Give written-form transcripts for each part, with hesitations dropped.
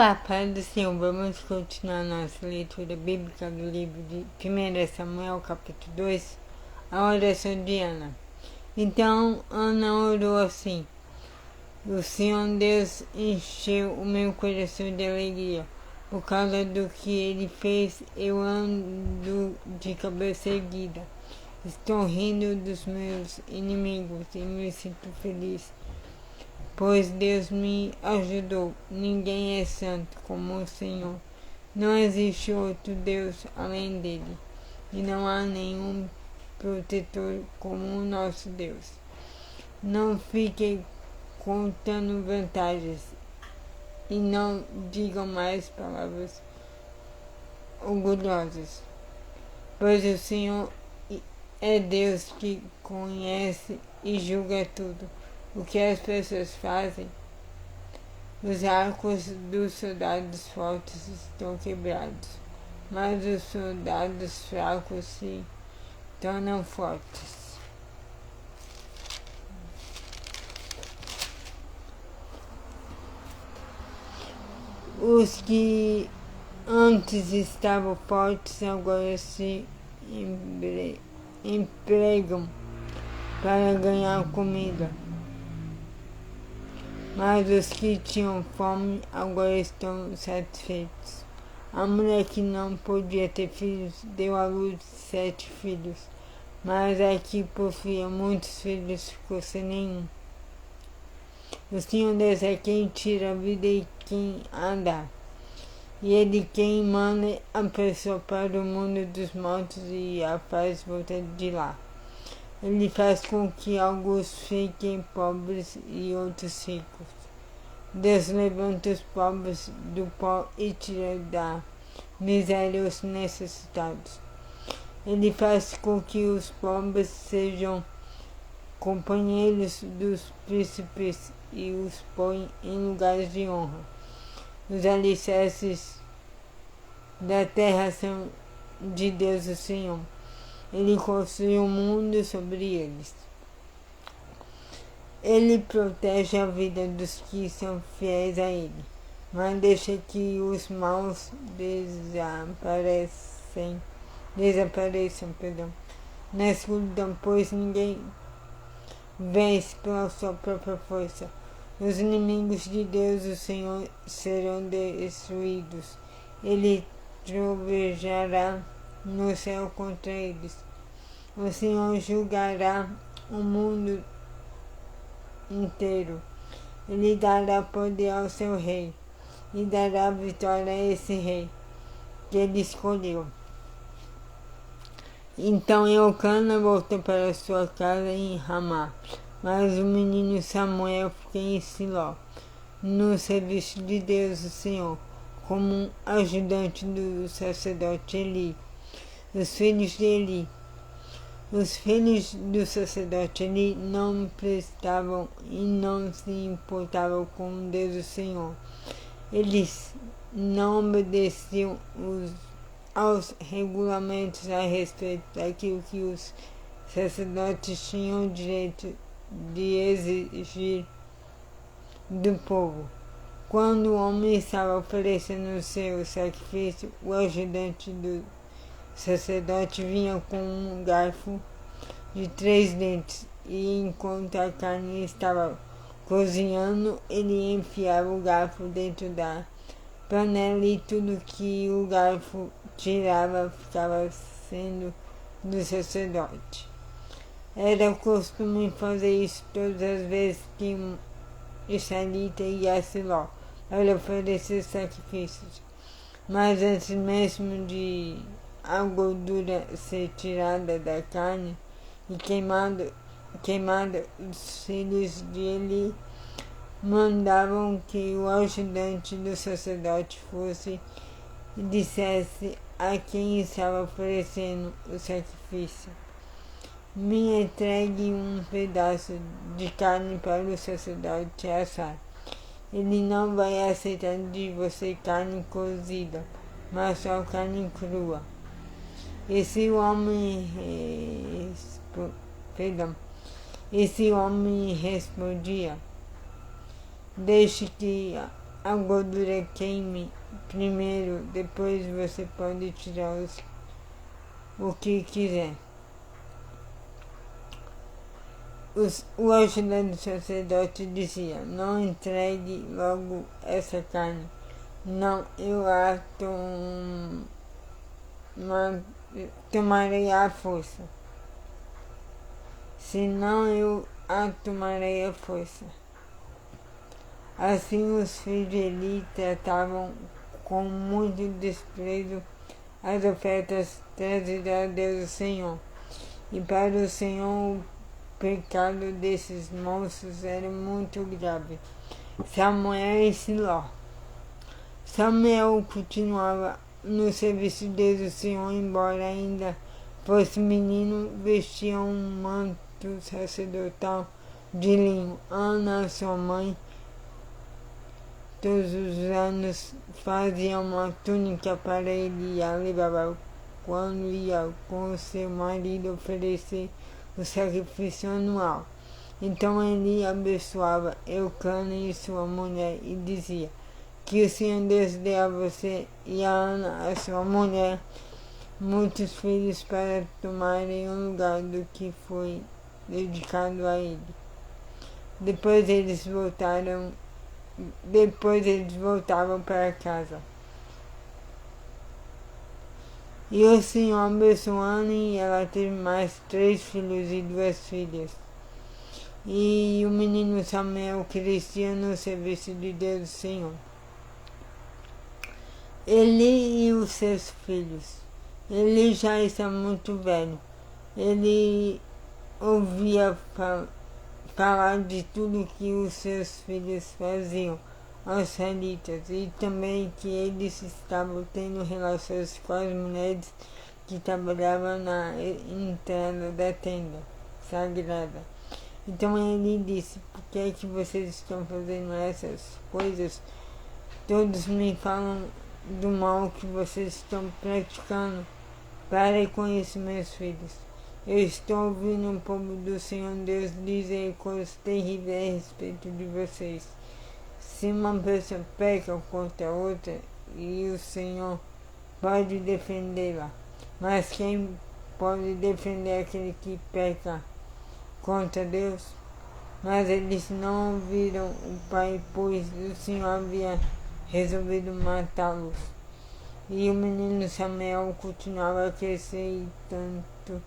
Olá, Pai do Senhor, vamos continuar nossa leitura bíblica do livro de 1 Samuel, capítulo 2, a oração de Ana. Então Ana orou assim: o Senhor Deus encheu o meu coração de alegria, por causa do que Ele fez. Eu ando de cabeça erguida, estou rindo dos meus inimigos e me sinto feliz, pois Deus me ajudou. Ninguém é santo como o Senhor. Não existe outro Deus além dele, e não há nenhum protetor como o nosso Deus. Não fiquem contando vantagens e não digam mais palavras orgulhosas, pois o Senhor é Deus que conhece e julga tudo. O que as pessoas fazem? Os arcos dos soldados fortes estão quebrados, mas os soldados fracos se tornam fortes. Os que antes estavam fortes agora se empregam para ganhar comida, mas os que tinham fome agora estão satisfeitos. A mulher que não podia ter filhos deu à luz 7 filhos, mas a que possuía muitos filhos ficou sem nenhum. O Senhor Deus é quem tira a vida e quem a dá, e Ele quem manda a pessoa para o mundo dos mortos e a faz voltar de lá. Ele faz com que alguns fiquem pobres e outros ricos. Deus levanta os pobres do pó e tira da miséria os necessitados. Ele faz com que os pobres sejam companheiros dos príncipes e os põe em lugares de honra. Os alicerces da terra são de Deus o Senhor. Ele construiu o mundo sobre eles. Ele protege a vida dos que são fiéis a Ele, mas deixa que os maus desapareçam na escuridão, pois ninguém vence pela sua própria força. Os inimigos de Deus, o Senhor, serão destruídos. Ele trovejará no céu contra eles. O Senhor julgará o mundo inteiro. Ele dará poder ao seu rei e dará vitória a esse rei que ele escolheu. Então Eucana voltou para sua casa em Ramá, mas o menino Samuel ficou em Siló, no serviço de Deus o Senhor, como um ajudante do sacerdote Eli. Os filhos do sacerdote Eli não prestavam e não se importavam com Deus o Senhor. Eles não obedeciam aos regulamentos a respeito daquilo que os sacerdotes tinham direito de exigir do povo. Quando o homem estava oferecendo o seu sacrifício, o ajudante do sacerdote vinha com um garfo de 3 dentes e, enquanto a carne estava cozinhando, ele enfiava o garfo dentro da panela e tudo que o garfo tirava ficava sendo do sacerdote. Era o costume fazer isso todas as vezes que um israelita ia a Siló para oferecer sacrifícios. Mas antes mesmo de a gordura ser tirada da carne e queimada, os filhos de Eli mandavam que o ajudante do sacerdote fosse e dissesse a quem estava oferecendo o sacrifício: me entregue um pedaço de carne para o sacerdote assar. Ele não vai aceitar de você carne cozida, mas só carne crua. Esse homem respondia: deixe que a gordura queime primeiro, depois você pode tirar o que quiser. O ajudante sacerdote dizia: não entregue logo essa carne. Não, eu a tomarei à força. Senão eu a tomarei à força. Assim os filhos de Eli tratavam com muito desprezo as ofertas trazidas a Deus o Senhor. E para o Senhor o pecado desses moços era muito grave. Samuel e Siló. Samuel continuava no serviço de Deus o Senhor, embora ainda fosse menino, vestia um manto sacerdotal de linho. Ana, sua mãe, todos os anos fazia uma túnica para ele e a levava quando ia com seu marido oferecer o sacrifício anual. Então ele abençoava Eucana e sua mulher e dizia: que o Senhor Deus dê a você e a Ana, a sua mulher, muitos filhos para tomarem o lugar do que foi dedicado a ele. Depois eles voltavam para casa. E o Senhor abençoou Ana e ela teve mais 3 filhos e 2 filhas. E o menino Samuel crescia no serviço de Deus do Senhor. Ele e os seus filhos. Ele já está muito velho. Ele ouvia falar de tudo que os seus filhos faziam aos israelitas e também que eles estavam tendo relações com as mulheres que trabalhavam na entrada da tenda sagrada. Então ele disse: por que é que vocês estão fazendo essas coisas? Todos me falam do mal que vocês estão praticando. Pare com isso, meus filhos. Eu estou ouvindo o povo do Senhor Deus dizer coisas terríveis a respeito de vocês. Se uma pessoa peca contra outra, e o Senhor pode defendê-la, mas quem pode defender aquele que peca contra Deus? Mas eles não ouviram o pai, pois o Senhor havia resolvido matá-los. E o menino Samuel continuava a crescer, e tanto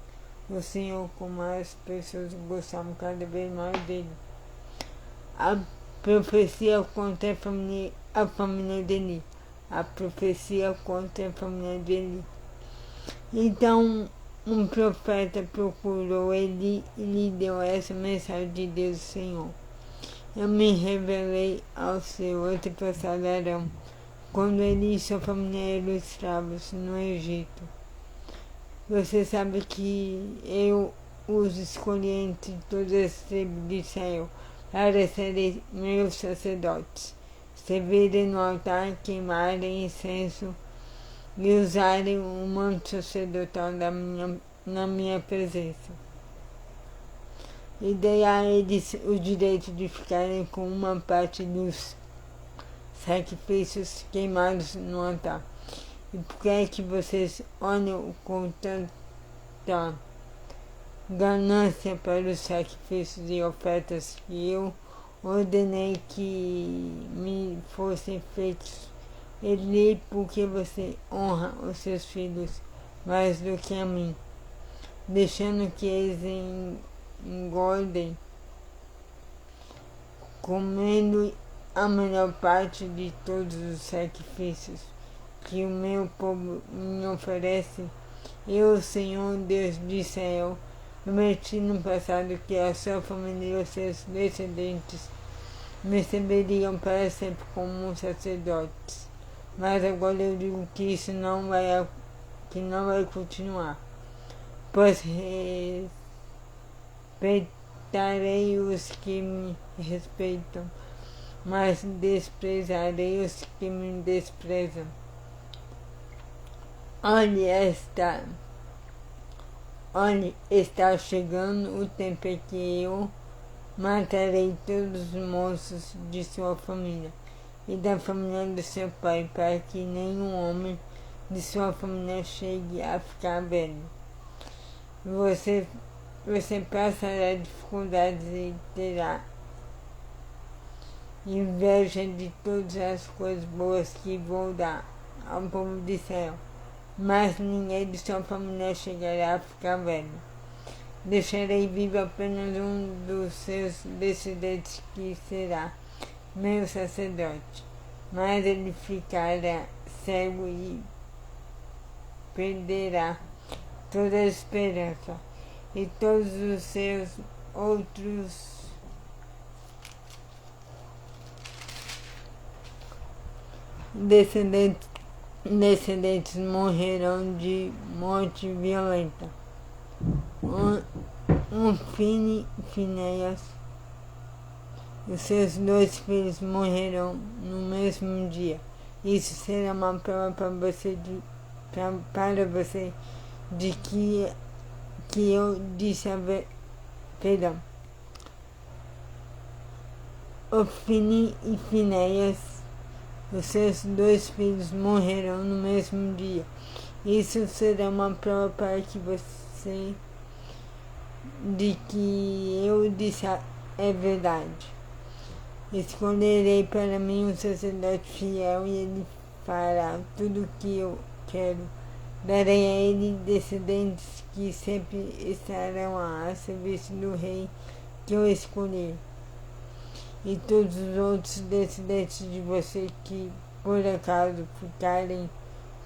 o Senhor como as pessoas gostavam cada vez mais dele. A profecia contra a família de Eli. A profecia contra a família de Eli. Então um profeta procurou Eli e lhe deu essa mensagem de Deus, Senhor: eu me revelei ao seu antepassado Arão, quando ele e sua família eram escravos no Egito. Você sabe que eu os escolhi entre todas as tribos de Israel para serem meus sacerdotes, servirem no altar, queimarem incenso e usarem o manto sacerdotal na minha presença. E dei a eles o direito de ficarem com uma parte dos sacrifícios queimados no altar. E por que é que vocês olham com tanta ganância para os sacrifícios e ofertas que eu ordenei que me fossem feitos? Eli, porque você honra os seus filhos mais do que a mim, deixando que eles engordem, comendo a melhor parte de todos os sacrifícios que o meu povo me oferece. Eu, Senhor Deus de Israel, prometi no passado que a sua família e os seus descendentes me receberiam para sempre como sacerdotes. Mas agora eu digo que isso não vai continuar, pois respeitarei os que me respeitam, mas desprezarei os que me desprezam. Olhe, está chegando o tempo em que eu matarei todos os moços de sua família e da família do seu pai, para que nenhum homem de sua família chegue a ficar velho. Você passará dificuldades e terá inveja de todas as coisas boas que vou dar ao povo de Israel, mas ninguém de sua família chegará a ficar velho. Deixarei vivo apenas um dos seus descendentes, que será meu sacerdote, mas ele ficará cego e perderá toda a esperança, e todos os seus outros descendentes morrerão de morte violenta. Finéias e seus 2 filhos morrerão no mesmo dia. Isso será uma prova para você de que eu disse a perdão. Ofni e Finéias, os seus 2 filhos morrerão no mesmo dia. Isso será uma prova para que você de que eu disse é verdade. Escolherei para mim um sacerdote fiel, e ele fará tudo o que eu quero. Darei a ele descendentes que sempre estarão a serviço do rei que eu escolhi. E todos os outros descendentes de você que por acaso ficarem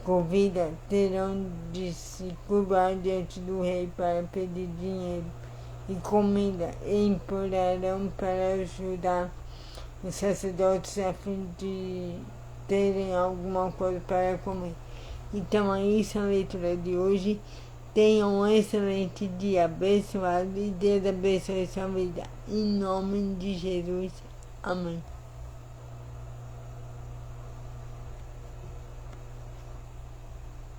com vida terão de se curvar diante do rei para pedir dinheiro e comida, e implorarão para ajudar os sacerdotes a fim de terem alguma coisa para comer. Então é isso a leitura de hoje. Tenham um excelente dia abençoado, e Deus abençoe sua vida. Em nome de Jesus. Amém.